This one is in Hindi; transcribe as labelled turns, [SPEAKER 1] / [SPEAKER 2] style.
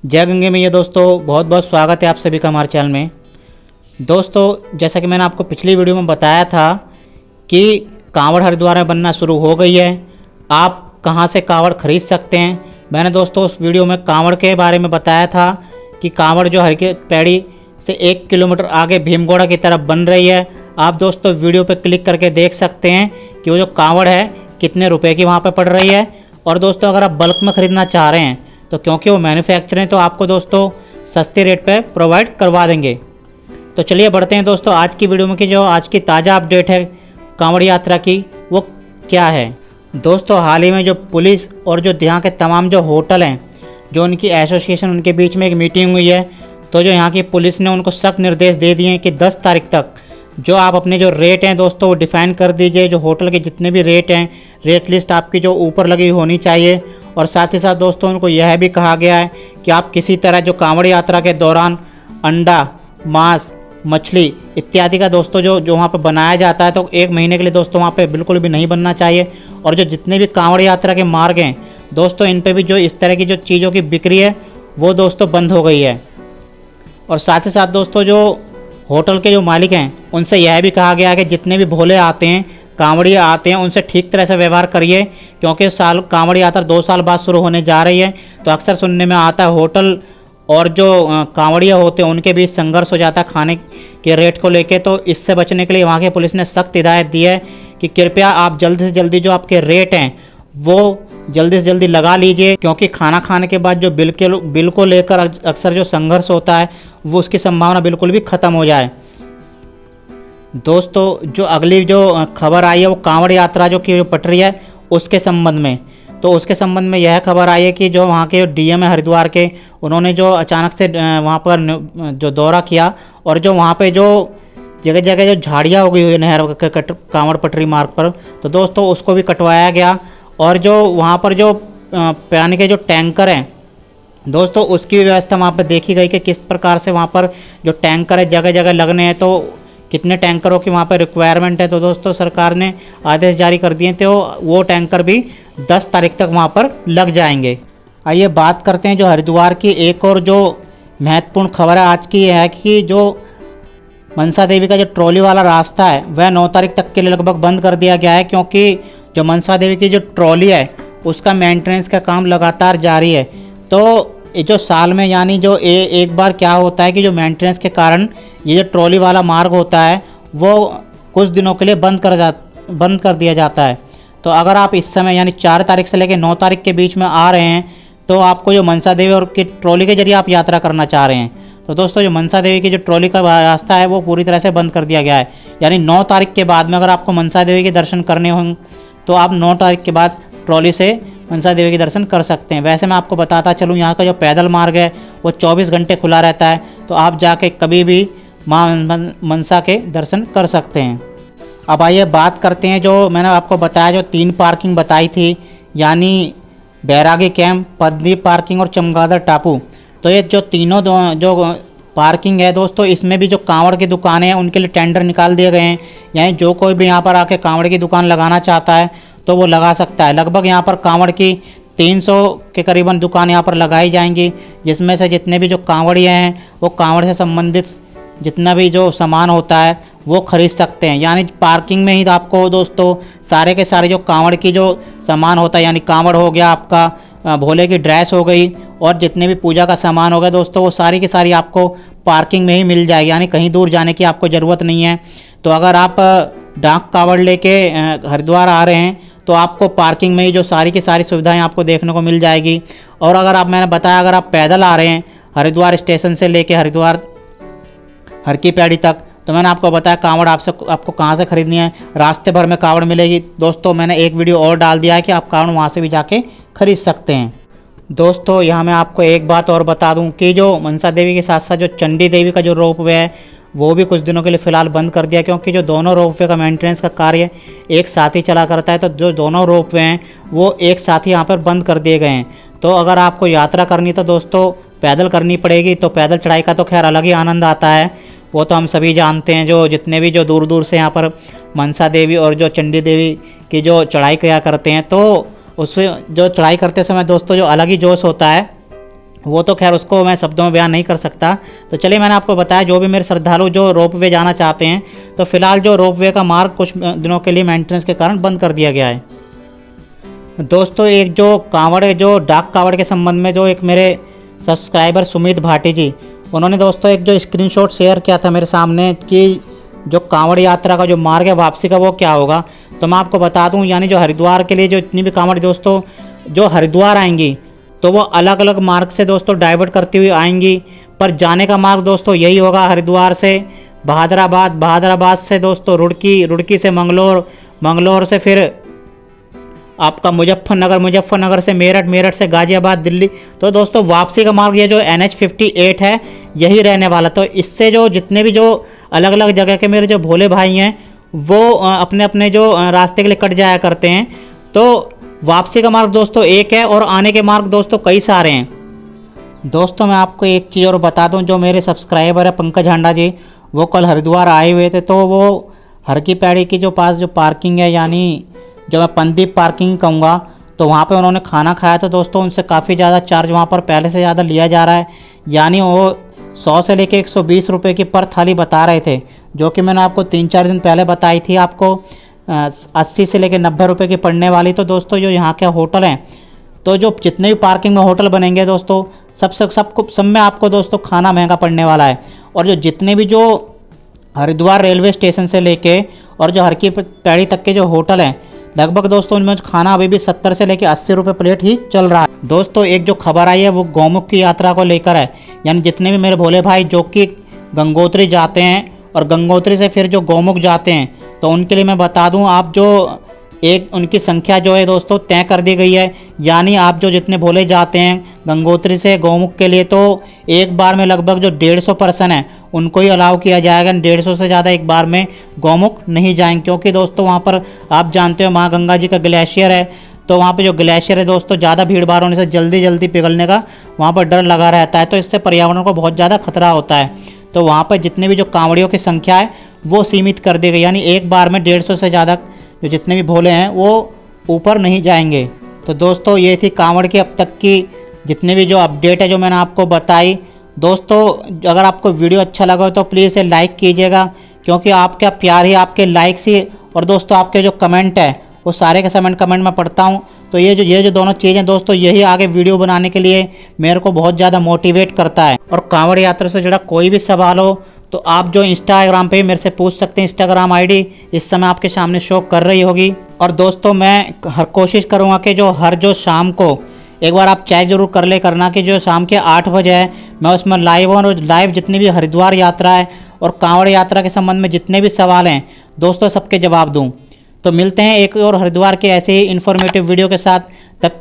[SPEAKER 1] जय गंगे मैया दोस्तों, बहुत बहुत स्वागत है आप सभी का हमारे चैनल में। दोस्तों, जैसा कि मैंने आपको पिछली वीडियो में बताया था कि कांवड़ हरिद्वार में बनना शुरू हो गई है। आप कहां से कांवड़ खरीद सकते हैं। मैंने दोस्तों उस वीडियो में कांवड़ के बारे में बताया था कि कांवड़ जो हर पैड़ी से 1 किलोमीटर आगे भीमगोड़ा की तरफ बन रही है। आप दोस्तों वीडियो पर क्लिक करके देख सकते हैं कि वो जो कांवड़ है कितने रुपए की वहाँ पर पड़ रही है। और दोस्तों अगर आप बल्क में ख़रीदना चाह रहे हैं तो क्योंकि वो मैन्युफैक्चर हैं तो आपको दोस्तों सस्ते रेट पे प्रोवाइड करवा देंगे। तो चलिए बढ़ते हैं दोस्तों आज की वीडियो में कि जो आज की ताज़ा अपडेट है कांवड़ यात्रा की वो क्या है। दोस्तों हाल ही में जो पुलिस और जो यहाँ के तमाम जो होटल हैं, जो उनकी एसोसिएशन, उनके बीच में एक मीटिंग हुई है। तो जो यहाँ की पुलिस ने उनको सख्त निर्देश दे दिए हैं कि 10 तारीख तक जो आप अपने जो रेट हैं दोस्तों वो डिफ़ाइन कर दीजिए। जो होटल के जितने भी रेट हैं, रेट लिस्ट आपकी जो ऊपर लगी होनी चाहिए। और साथ ही साथ दोस्तों उनको यह भी कहा गया है कि आप किसी तरह जो कांवड़ यात्रा के दौरान अंडा, मांस, मछली इत्यादि का दोस्तों जो वहाँ पर बनाया जाता है तो 1 महीने के लिए दोस्तों वहाँ पे बिल्कुल भी नहीं बनना चाहिए। और जो जितने भी कांवड़ यात्रा के मार्ग हैं दोस्तों, इन पे भी जो इस तरह की जो चीज़ों की बिक्री है वो दोस्तों बंद हो गई है। और साथ ही साथ दोस्तों जो होटल के जो मालिक हैं उनसे यह भी कहा गया है कि जितने भी भोले आते हैं, कांवड़िया आते हैं, उनसे ठीक तरह से व्यवहार करिए। क्योंकि कांवड़ यात्रा 2 साल बाद शुरू होने जा रही है। तो अक्सर सुनने में आता है होटल और जो कांवड़िया होते हैं उनके बीच संघर्ष हो जाता है खाने के रेट को लेके। तो इससे बचने के लिए वहाँ की पुलिस ने सख्त हिदायत दी है कि कृपया आप जल्दी से जल्दी जो आपके रेट हैं वो जल्दी से जल्दी लगा लीजिए। क्योंकि खाना खाने के बाद जो बिल को लेकर अक्सर जो संघर्ष होता है वो उसकी संभावना बिल्कुल भी ख़त्म हो जाए। दोस्तों जो अगली जो खबर आई है वो कांवड़ यात्रा जो की पटरी है उसके संबंध में। तो उसके संबंध में यह खबर आई है कि जो वहाँ के डीएम है हरिद्वार के, उन्होंने जो अचानक से वहाँ पर जो दौरा किया और जो वहाँ पे जो जगह जगह जो झाड़ियाँ उगी हुई नहर कांवड़ पटरी मार्ग पर, तो दोस्तों उसको भी कटवाया गया। और जो वहाँ पर जो पानी के जो टैंकर हैं दोस्तों उसकी व्यवस्था वहाँ पर देखी गई कि किस प्रकार से वहाँ पर जो टैंकर है जगह जगह लगने हैं, तो कितने टैंकरों की वहाँ पर रिक्वायरमेंट है। तो दोस्तों सरकार ने आदेश जारी कर दिए थे, वो टैंकर भी 10 तारीख तक वहाँ पर लग जाएंगे। आइए बात करते हैं जो हरिद्वार की एक और जो महत्वपूर्ण खबर है आज की, है कि जो मनसा देवी का जो ट्रॉली वाला रास्ता है वह 9 तारीख तक के लिए लगभग बंद कर दिया गया है। क्योंकि जो मनसा देवी की जो ट्रॉली है उसका मेंटेनेंस का काम लगातार जारी है। तो ये जो साल में यानी जो एक बार क्या होता है कि जो मेंटेनेंस के कारण ये जो ट्रॉली वाला मार्ग होता है वो कुछ दिनों के लिए बंद कर दिया जाता है। तो अगर आप इस समय यानी 4 तारीख से लेकर 9 तारीख के बीच में आ रहे हैं तो आपको जो मनसा देवी और की ट्रॉली के जरिए आप यात्रा करना चाह रहे हैं तो दोस्तों जो मनसा देवी की जो ट्रॉली का रास्ता है वो पूरी तरह से बंद कर दिया गया है। यानी 9 तारीख के बाद में अगर आपको मनसा देवी के दर्शन करने होंगे तो आप 9 तारीख के बाद ट्रॉली से मनसा देवी के दर्शन कर सकते हैं। वैसे मैं आपको बताता चलूँ, यहाँ का जो पैदल मार्ग है वो 24 घंटे खुला रहता है। तो आप जाके कभी भी माँ मनसा के दर्शन कर सकते हैं। अब आइए बात करते हैं जो मैंने आपको बताया, जो 3 पार्किंग बताई थी यानी बैरागी कैंप, पद्मी पार्किंग और चमगादड़ टापू। तो ये जो तीनों जो पार्किंग है दोस्तों, इसमें भी जो कांवड़ की दुकानें हैं उनके लिए टेंडर निकाल दिए गए हैं। यानी जो कोई भी यहाँ पर आके कांवड़ की दुकान लगाना चाहता है तो वो लगा सकता है। लगभग यहाँ पर कांवड़ की 300 के करीबन दुकान यहाँ पर लगाई जाएंगी, जिसमें से जितने भी जो कांवड़िए हैं वो कांवड़ से संबंधित जितना भी जो सामान होता है वो खरीद सकते हैं। यानी पार्किंग में ही आपको दोस्तों सारे के सारे जो कांवड़ की जो सामान होता है, यानी कांवड़ हो गया आपका, भोले की ड्रेस हो गई और जितने भी पूजा का सामान हो गया दोस्तों, वो सारी की सारी आपको पार्किंग में ही मिल जाएगी। यानी कहीं दूर जाने की आपको ज़रूरत नहीं है। तो अगर आप डाक कांवड़ लेके हरिद्वार आ रहे हैं तो आपको पार्किंग में ही जो सारी की सारी सुविधाएं आपको देखने को मिल जाएगी। और अगर आप, मैंने बताया, अगर आप पैदल आ रहे हैं हरिद्वार स्टेशन से लेके हरिद्वार हर की पैड़ी तक, तो मैंने आपको बताया कांवड़ आपको कहाँ से खरीदनी है। रास्ते भर में कांवड़ मिलेगी दोस्तों। मैंने एक वीडियो और डाल दिया है कि आप कांवड़ वहाँ से भी जाके खरीद सकते हैं। दोस्तों यहाँ मैं आपको एक बात और बता दूँ कि जो मनसा देवी के साथ साथ जो चंडी देवी का जो रोपवे है वो भी कुछ दिनों के लिए फ़िलहाल बंद कर दिया। क्योंकि जो दोनों रोपवे का मेंटेनेंस का कार्य एक साथ ही चला करता है, तो जो दोनों रोपवे हैं वो एक साथ ही यहाँ पर बंद कर दिए गए हैं। तो अगर आपको यात्रा करनी तो दोस्तों पैदल करनी पड़ेगी। तो पैदल चढ़ाई का तो खैर अलग ही आनंद आता है, वो तो हम सभी जानते हैं। जो जितने भी जो दूर दूर से यहाँ पर मनसा देवी और जो चंडी देवी की जो चढ़ाई किया करते हैं, तो उससे जो चढ़ाई करते समय दोस्तों जो अलग ही जोश होता है वो तो खैर उसको मैं शब्दों में बयान नहीं कर सकता। तो चलिए मैंने आपको बताया जो भी मेरे श्रद्धालु जो रोप वे जाना चाहते हैं, तो फिलहाल जो रोप वे का मार्ग कुछ दिनों के लिए मेंटेनेंस के कारण बंद कर दिया गया है। दोस्तों एक जो कांवड़ जो डाक कांवड़ के संबंध में जो एक मेरे सब्सक्राइबर सुमित भाटी जी, उन्होंने दोस्तों एक जो स्क्रीनशॉट शेयर किया था मेरे सामने कि जो कांवड़ यात्रा का जो मार्ग है वापसी का वो क्या होगा। तो मैं आपको बता दूं, यानी जो हरिद्वार के लिए जो इतनी भी कांवड़ दोस्तों जो हरिद्वार आएंगी तो वो अलग अलग मार्ग से दोस्तों डाइवर्ट करती हुई आएंगी, पर जाने का मार्ग दोस्तों यही होगा हरिद्वार से बहादुराबाद, बहादुराबाद से दोस्तों रुड़की, रुड़की से मंगलोर, मंगलोर से फिर आपका मुजफ्फरनगर, मुजफ्फरनगर से मेरठ, मेरठ से गाजियाबाद, दिल्ली। तो दोस्तों वापसी का मार्ग ये जो NH-58 है यही रहने वाला। तो इससे जो जितने भी जो अलग अलग जगह के मेरे जो भोले भाई हैं वो अपने अपने जो रास्ते के लिए कट जाया करते हैं। तो वापसी का मार्ग दोस्तों एक है और आने के मार्ग दोस्तों कई सारे हैं। दोस्तों मैं आपको एक चीज़ और बता दूं, जो मेरे सब्सक्राइबर है पंकज हांडा जी, वो कल हरिद्वार आए हुए थे। तो वो हर की पैड़ी की जो पास जो पार्किंग है, यानी जो मैं पंदीप पार्किंग कहूँगा, तो वहाँ पे उन्होंने खाना खाया। तो दोस्तों उनसे काफ़ी ज़्यादा चार्ज वहाँ पर पहले से ज़्यादा लिया जा रहा है, यानी वो 100 से लेके 120 रुपये की पर थाली बता रहे थे, जो कि मैंने आपको 3-4 दिन पहले बताई थी आपको 80 से लेके 90 रुपये की पड़ने वाली। तो दोस्तों जो यहाँ के होटल हैं, तो जो जितने भी पार्किंग में होटल बनेंगे दोस्तों सब में आपको दोस्तों खाना महंगा पड़ने वाला है। और जो जितने भी जो हरिद्वार रेलवे स्टेशन से लेके और जो हर की पैड़ी तक के जो होटल हैं, लगभग दोस्तों उनमें खाना अभी भी 70 से लेके 80 रुपये प्लेट ही चल रहा है। दोस्तों एक जो खबर आई है वो गौमुख की यात्रा को लेकर है, यानी जितने भी मेरे भोले भाई जो कि गंगोत्री जाते हैं और गंगोत्री से फिर जो गौमुख जाते हैं, तो उनके लिए मैं बता दूं, आप जो एक उनकी संख्या जो है दोस्तों तय कर दी गई है। यानी आप जो जितने भोले जाते हैं गंगोत्री से गौमुख के लिए, तो एक बार में लगभग जो 150 पर्सन है उनको ही अलाउ किया जाएगा। 150 से ज़्यादा एक बार में गौमुख नहीं जाएंगे, क्योंकि दोस्तों वहाँ पर आप जानते हो माँ गंगा जी का ग्लेशियर है। तो वहाँ पे जो ग्लेशियर है दोस्तों ज़्यादा भीड़ भाड़ होने से जल्दी जल्दी पिघलने का वहाँ पर डर लगा रहता है। तो इससे पर्यावरण को बहुत ज़्यादा खतरा होता है। तो वहाँ पर जितने भी जो कांवड़ियों की संख्या है वो सीमित कर दी गई, यानी एक बार में 150 से ज़्यादा जो जितने भी भोले हैं वो ऊपर नहीं जाएंगे। तो दोस्तों ये थी कांवड़ की अब तक की जितने भी जो अपडेट है जो मैंने आपको बताई। दोस्तों अगर आपको वीडियो अच्छा लगा हो तो प्लीज़ इसे लाइक कीजिएगा, क्योंकि आपका प्यार ही, आपके लाइक्स ही और दोस्तों आपके जो कमेंट है वो सारे के कमेंट मैं पढ़ता हूँ। तो ये जो दोनों चीज़ें दोस्तों यही आगे वीडियो बनाने के लिए मेरे को बहुत ज़्यादा मोटिवेट करता है। और कांवड़ यात्रा से जुड़ा कोई भी सवाल हो तो आप जो इंस्टाग्राम पे मेरे से पूछ सकते हैं। इंस्टाग्राम आईडी इस समय आपके सामने शो कर रही होगी। और दोस्तों मैं हर कोशिश करूँगा कि जो हर जो शाम को एक बार आप चेक जरूर कर ले करना कि जो शाम के 8 बजे है मैं उसमें लाइव और लाइव जितनी भी हरिद्वार यात्रा है और कांवड़ यात्रा के संबंध में जितने भी सवाल हैं दोस्तों सबके जवाब दूँ। तो मिलते हैं एक और हरिद्वार के ऐसे ही इन्फॉर्मेटिव वीडियो के साथ। तब तक